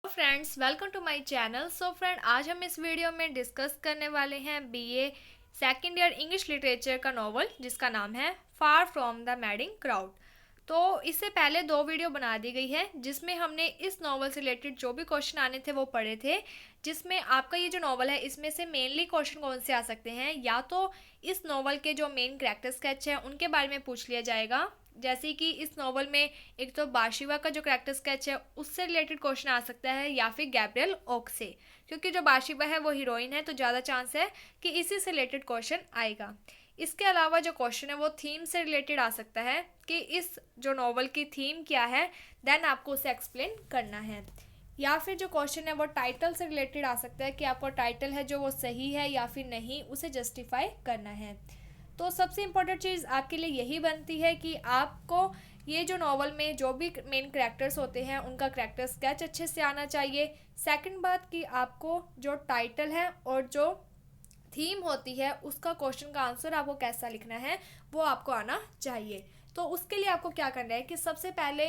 Friends, welcome to my channel. So friend, आज हम इस वीडियो में डिस्कस करने वाले हैं BA second year English literature का नॉवल जिसका नाम है far from the madding crowd. तो इससे पहले दो वीडियो बना दी गई है जिसमें हमने इस नॉवल से रिलेटेड जो भी क्वेश्चन आने थे वो पढ़े थे। जिसमें आपका ये जो नॉवल है इसमें से मेनली क्वेश्चन कौन से आ सकते हैं, या तो इस नॉवल के जो मेन कैरेक्टर स्केच है उनके बारे में पूछ लिया जाएगा, जैसे कि इस नॉवल में एक तो बाशिवा का जो कैरेक्टर स्केच है उससे रिलेटेड क्वेश्चन आ सकता है, या फिर गैब्रियल ओक से, क्योंकि जो बाशिवा है वो हीरोइन है तो ज़्यादा चांस है कि इसी से रिलेटेड क्वेश्चन आएगा। इसके अलावा जो क्वेश्चन है वो थीम से रिलेटेड आ सकता है कि इस जो नॉवल की थीम क्या है, देन आपको उसे एक्सप्लेन करना है। या फिर जो क्वेश्चन है वो टाइटल से रिलेटेड आ सकता है कि आपका टाइटल है जो वो सही है या फिर नहीं, उसे जस्टिफाई करना है। तो सबसे इम्पोर्टेंट चीज़ आपके लिए यही बनती है कि आपको ये जो नॉवल में जो भी मेन कैरेक्टर्स होते हैं उनका कैरेक्टर स्केच अच्छे से आना चाहिए। सेकंड बात कि आपको जो टाइटल है और जो थीम होती है उसका क्वेश्चन का आंसर आपको कैसा लिखना है वो आपको आना चाहिए। तो उसके लिए आपको क्या करना है कि सबसे पहले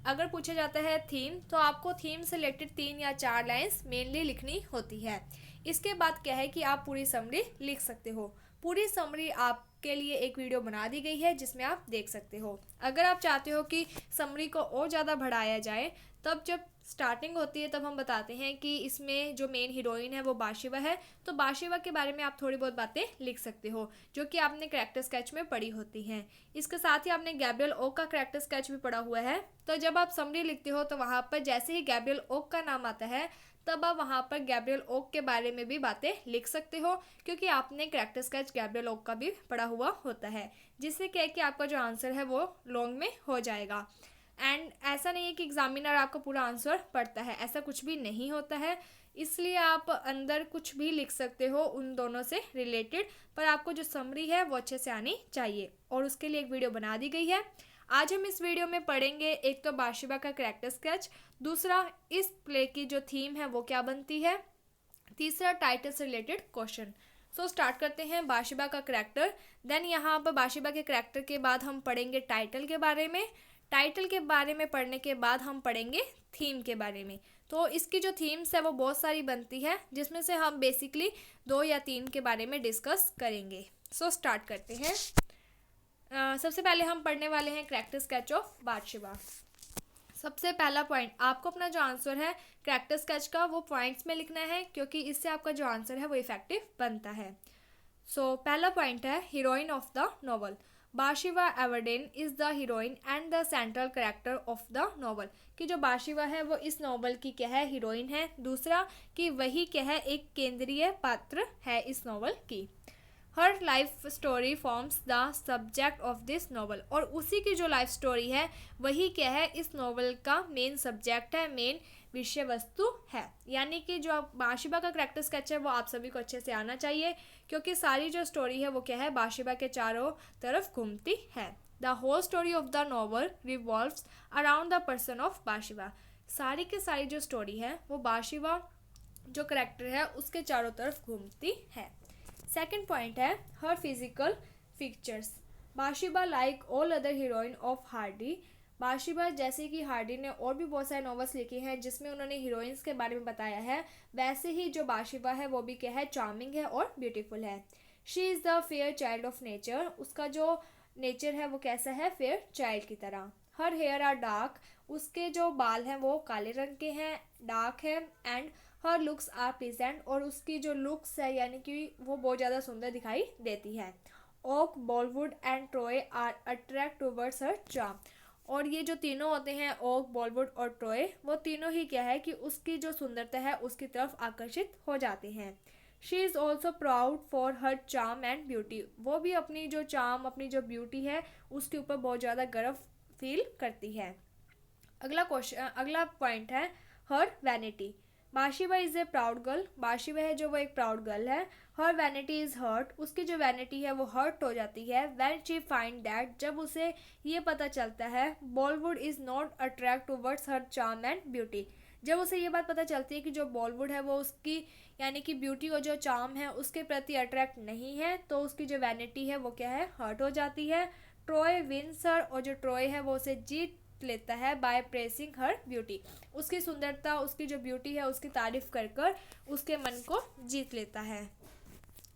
अगर पूछा जाता है थीम, तो आपको थीम से रिलेटेड 3 या 4 लाइंस मेनली लिखनी होती है। इसके बाद क्या है कि आप पूरी समरी लिख सकते हो। पूरी समरी आपके लिए एक वीडियो बना दी गई है जिसमें आप देख सकते हो। अगर आप चाहते हो कि समरी को और ज़्यादा बढ़ाया जाए, तब जब स्टार्टिंग होती है तब हम बताते हैं कि इसमें जो मेन हीरोइन है वो बाशिवा है, तो बाशिवा के बारे में आप थोड़ी बहुत बातें लिख सकते हो जो कि आपने कैरेक्टर स्केच में पढ़ी होती हैं। इसके साथ ही आपने गैब्रियल ओक का कैरेक्टर स्केच भी पढ़ा हुआ है। तो जब आप समरी लिखते हो तो वहाँ पर जैसे ही गैब्रियल ओक का नाम आता है तब आप वहाँ पर गैब्रियल ओक के बारे में भी बातें लिख सकते हो, क्योंकि आपने कैरेक्टर स्केच गैब्रियल ओक का भी पढ़ा हुआ होता है, जिससे क्या है कि आपका जो आंसर है वो लॉन्ग में हो जाएगा। एंड ऐसा नहीं है कि एग्जामिनर आपका पूरा आंसर पढ़ता है, ऐसा कुछ भी नहीं होता है। इसलिए आप अंदर कुछ भी लिख सकते हो उन दोनों से रिलेटेड, पर आपको जो समरी है वो अच्छे से आनी चाहिए, और उसके लिए एक वीडियो बना दी गई है। आज हम इस वीडियो में पढ़ेंगे एक तो बाशिबा का कैरेक्टर स्केच, दूसरा इस प्ले की जो थीम है वो क्या बनती है, तीसरा टाइटल से रिलेटेड क्वेश्चन। सो स्टार्ट करते हैं बाशिबा का करैक्टर। देन यहाँ पर बाशिबा के करैक्टर के बाद हम पढ़ेंगे टाइटल के बारे में। टाइटल के बारे में पढ़ने के बाद हम पढ़ेंगे थीम के बारे में। तो इसकी जो थीम्स है वो बहुत सारी बनती है, जिसमें से हम बेसिकली 2 या 3 के बारे में डिस्कस करेंगे। सो स्टार्ट करते हैं। सबसे पहले हम पढ़ने वाले हैं कैरेक्टर स्केच ऑफ बाशिबा। सबसे पहला पॉइंट, आपको अपना जो आंसर है कैरेक्टर स्केच का वो पॉइंट्स में लिखना है, क्योंकि इससे आपका जो आंसर है वो इफेक्टिव बनता है। सो पहला पॉइंट है heroine of the novel. Bathsheba Everdene is the heroine and the central character of the novel. कि जो बाशिवा है वो इस नॉवल की क्या है, हीरोइन है। दूसरा कि वही क्या है, एक केंद्रीय पात्र है इस नॉवल की। हर life story forms the subject of this novel. और उसी की जो लाइफ स्टोरी है वही क्या है, इस नॉवल का मेन सब्जेक्ट है, मेन विषय वस्तु है। यानी कि जो बाशिबा का कैरेक्टर स्केच है वो आप सभी को अच्छे से आना चाहिए, क्योंकि सारी जो स्टोरी है वो क्या है, बाशिबा के चारों तरफ घूमती है। The whole story of the novel revolves around the person of Bathsheba. सारी की सारी जो स्टोरी है वो बाशिबा जो करेक्टर है उसके चारों तरफ घूमती है। सेकेंड पॉइंट है her physical features. Bathsheba like all other heroine of Hardy. Bathsheba जैसे कि हार्डी ने और भी बहुत सारे नॉवेल्स लिखे हैं जिसमें उन्होंने हीरोइंस के बारे में बताया है, वैसे ही जो बाशिबा है वो भी क्या है, चार्मिंग है और ब्यूटीफुल है। She is the fair child of nature. उसका जो नेचर है वो कैसा है, फेयर चाइल्ड की तरह। Her hair are dark. उसके जो बाल हैं वो काले रंग के हैं, डार्क है। And her looks are pleasant. और उसकी जो लुक्स है यानी कि वो बहुत ज़्यादा सुंदर दिखाई देती है। Oak, Boldwood and Troy are attract towards her charm. और ये जो तीनों होते हैं, ओक, बॉलीवुड और ट्रॉय, वो तीनों ही क्या है कि उसकी जो सुंदरता है उसकी तरफ आकर्षित हो जाते हैं। She is also proud for her charm and beauty. वो भी अपनी जो चार्म, अपनी जो ब्यूटी है उसके ऊपर बहुत ज़्यादा गर्व फील करती है। अगला पॉइंट है her vanity. Bathsheba is a proud girl. Bathsheba है जो वो एक प्राउड गर्ल है। Her vanity is hurt. उसकी जो वैनिटी है वो हर्ट हो जाती है व्हेन शी फाइंड दैट, जब उसे ये पता चलता है Bollywood is not attract towards her charm and beauty. जब उसे ये बात पता चलती है कि जो बॉलीवुड है वो उसकी यानी कि ब्यूटी और जो चार्म है उसके प्रति अट्रैक्ट नहीं है, तो उसकी जो वैनिटी है वो क्या है, हर्ट हो जाती है। ट्रॉय विंस हर। और जो ट्रॉय है वो उसे जीत लेता है बाय प्रेसिंग हर ब्यूटी। उसकी सुंदरता, उसकी जो ब्यूटी है उसकी तारीफ कर कर उसके मन को जीत लेता है।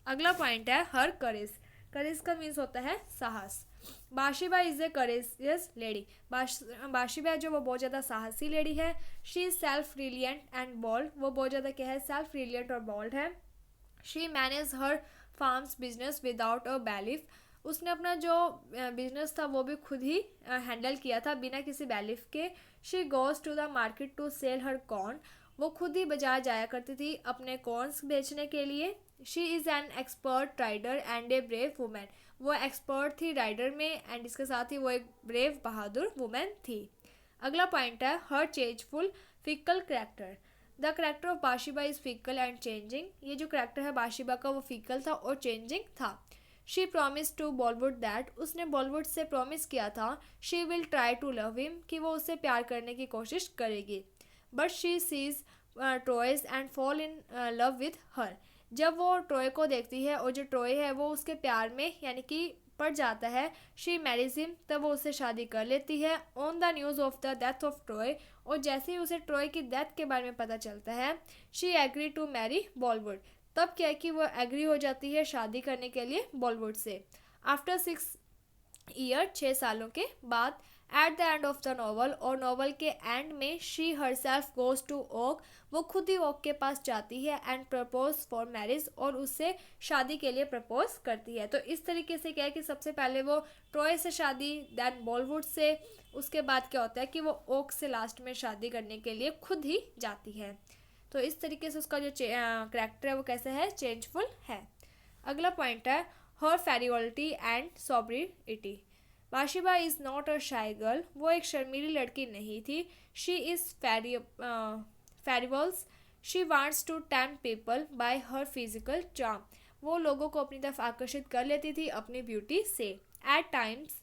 अगला पॉइंट है हर करेज। करेज का मीन्स होता है साहस। Bathsheba is a courageous lady. Bathsheba जो वो बहुत ज़्यादा साहसी लेडी है। She is self reliant and bold. वो बहुत ज़्यादा क्या है, सेल्फ रिलियंट और बोल्ड है। She manage her farms business without a bailiff. उसने अपना जो बिजनेस था वो भी खुद ही हैंडल किया था बिना किसी बैलिफ के। She goes to the market to sell her corn. वो खुद ही बाजार जाया करती थी अपने कॉर्न्स बेचने के लिए। She is an expert rider and a brave women. वो एक्सपर्ट थी राइडर में एंड इसके साथ ही वो एक ब्रेव बहादुर वुमेन थी। अगला पॉइंट है her changeful fickle character. The character of Bathsheba is fickle and changing. ये जो करेक्टर है बाशिबा का वो फिकल था और चेंजिंग था। She promise to Boldwood that. उसने बॉलीवुड से प्रॉमिस किया था she will try to love him, कि वो उससे प्यार करने की कोशिश करेगी। But she sees Troy's and fall in love with her. जब वो ट्रॉय को देखती है और जो ट्रॉय है वो उसके प्यार में यानी कि पड़ जाता है, शी मैरिज हिम, तब वो उससे शादी कर लेती है। On the news of the death of Troy. और जैसे ही उसे ट्रॉय की डेथ के बारे में पता चलता है, she agree to marry Boldwood. तब क्या है कि वो एग्री हो जाती है शादी करने के लिए बॉलीवुड से। आफ्टर 6 ईयर 6 सालों के बाद, at the end of the novel, और नॉवल के एंड में, she herself goes to Oak. वो खुद ही ओक के पास जाती है एंड प्रपोज फॉर मैरिज, और उससे शादी के लिए प्रपोज करती है। तो इस तरीके से क्या है कि सबसे पहले वो ट्रॉय से शादी, देन बॉलीवुड से, उसके बाद क्या होता है कि वो ओक से लास्ट में शादी करने के लिए खुद ही जाती है। तो इस तरीके से उसका जो करैक्टर है वो कैसे है, चेंजफुल है। अगला पॉइंट है her frivolity and sobriety. Bathsheba is not a shy girl. वो एक शर्मीली लड़की नहीं थी। She is frivolous. She wants to tempt people by her physical charm. वो लोगों को अपनी तरफ आकर्षित कर लेती थी अपनी ब्यूटी से। At times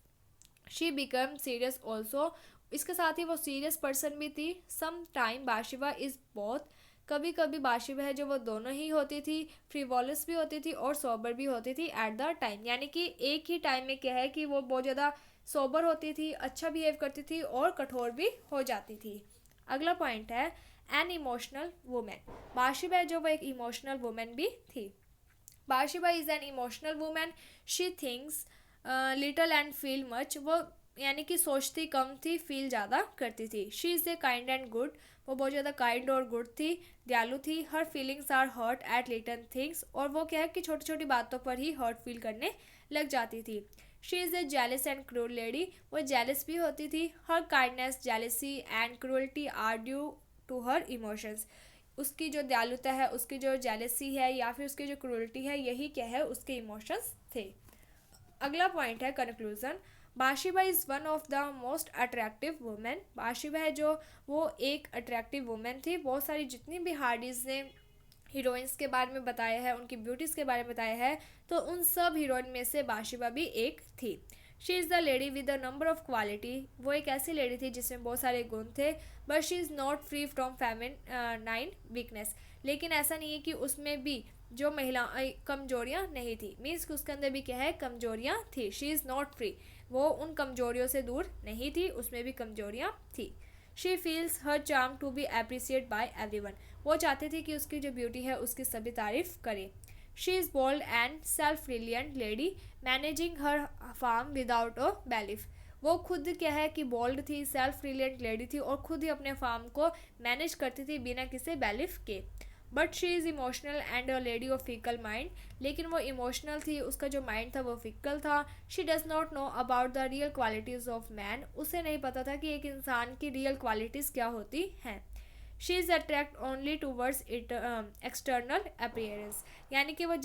she become serious also. इसके साथ ही वो सीरियस पर्सन भी थी। Some time Bathsheba is both. कभी कभी बाशिबा है जो वो दोनों ही होती थी, फ्रीवॉलस भी होती थी और सोबर भी होती थी एट द टाइम। यानी कि एक ही टाइम में क्या है कि वो बहुत ज़्यादा सोबर होती थी, अच्छा बिहेव करती थी और कठोर भी हो जाती थी। अगला पॉइंट है एन इमोशनल वुमेन। बाशिबा जो वो एक इमोशनल वुमेन भी थी। Bathsheba is an emotional women. She thinks little and feel much. वो यानी कि सोचती कम थी, फील ज़्यादा करती थी। She is a kind and good. वो बहुत ज़्यादा काइंड और गुड थी, दयालु थी। Her feelings are hurt at little things. और वो क्या है कि छोटी छोटी बातों पर ही हर्ट फील करने लग जाती थी। She is a jealous and cruel lady. वो जेलस भी होती थी। Her kindness, jealousy and cruelty are due to her emotions. उसकी जो दयालुता है, उसकी जो जेलसी है या फिर उसकी जो क्रूअल्टी है, यही क्या है, उसके इमोशंस थे। अगला पॉइंट है conclusion. Bathsheba is one of the most attractive women. Bathsheba है जो वो एक अट्रैक्टिव वुमेन थी। बहुत सारी जितनी भी हार्डीज़ ने हीरोइंस के बारे में बताया है, उनकी ब्यूटीज़ के बारे में बताया है, तो उन सब हीरोइन में से बाशिबा भी एक थी। She is the lady with the number of quality. वो एक ऐसी लेडी थी जिसमें बहुत सारे गुण थे। But she is not free from feminine weakness. लेकिन ऐसा नहीं है कि उसमें भी जो महिला कमजोरियाँ नहीं थी, मीन्स कि उसके अंदर भी क्या है, कमजोरियाँ थी। She is not free. वो उन कमजोरियों से दूर नहीं थी, उसमें भी कमजोरियाँ थी। She feels her charm to be appreciate by everyone. वो चाहती थी कि उसकी जो ब्यूटी है उसकी सभी तारीफ करे। She is bold and self reliant lady managing her farm without a bailiff. वो खुद क्या है कि बोल्ड थी, सेल्फ रिलियंट लेडी थी और खुद ही अपने फार्म को मैनेज करती थी बिना किसी बैलिफ के। But she is emotional and a lady of fickle mind. लेकिन वो इमोशनल थी, उसका जो माइंड था वो फिकल था। She does not know about the real qualities of man. उसे नहीं पता था कि एक इंसान की रियल क्वालिटीज़ क्या होती हैं। She is attract only towards it external appearance. यानी कि वो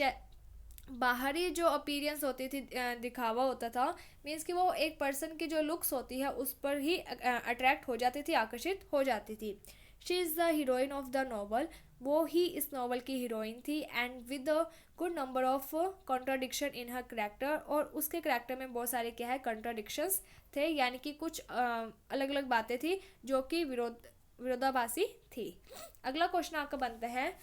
बाहरी जो अपीयरेंस होती थी, दिखावा होता था, मीन्स कि वो एक पर्सन की जो लुक्स होती है उस पर ही अट्रैक्ट हो जाती थी, आकर्षित हो जाती थी। She is the heroine of the novel. वो ही इस नॉवल की हीरोइन थी and with a good number of contradiction in her character. और उसके करेक्टर में बहुत सारे क्या है, कॉन्ट्राडिक्शंस थे, यानी कि कुछ अलग अलग बातें थी जो कि विरोधाभासी थी। अगला क्वेश्चन आपका बनता है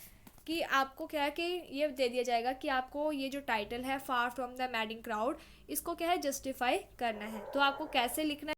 कि आपको क्या है कि ये दे दिया जाएगा कि आपको ये जो टाइटल है far from the madding crowd, इसको क्या है, जस्टिफाई करना है। तो आपको कैसे लिखना है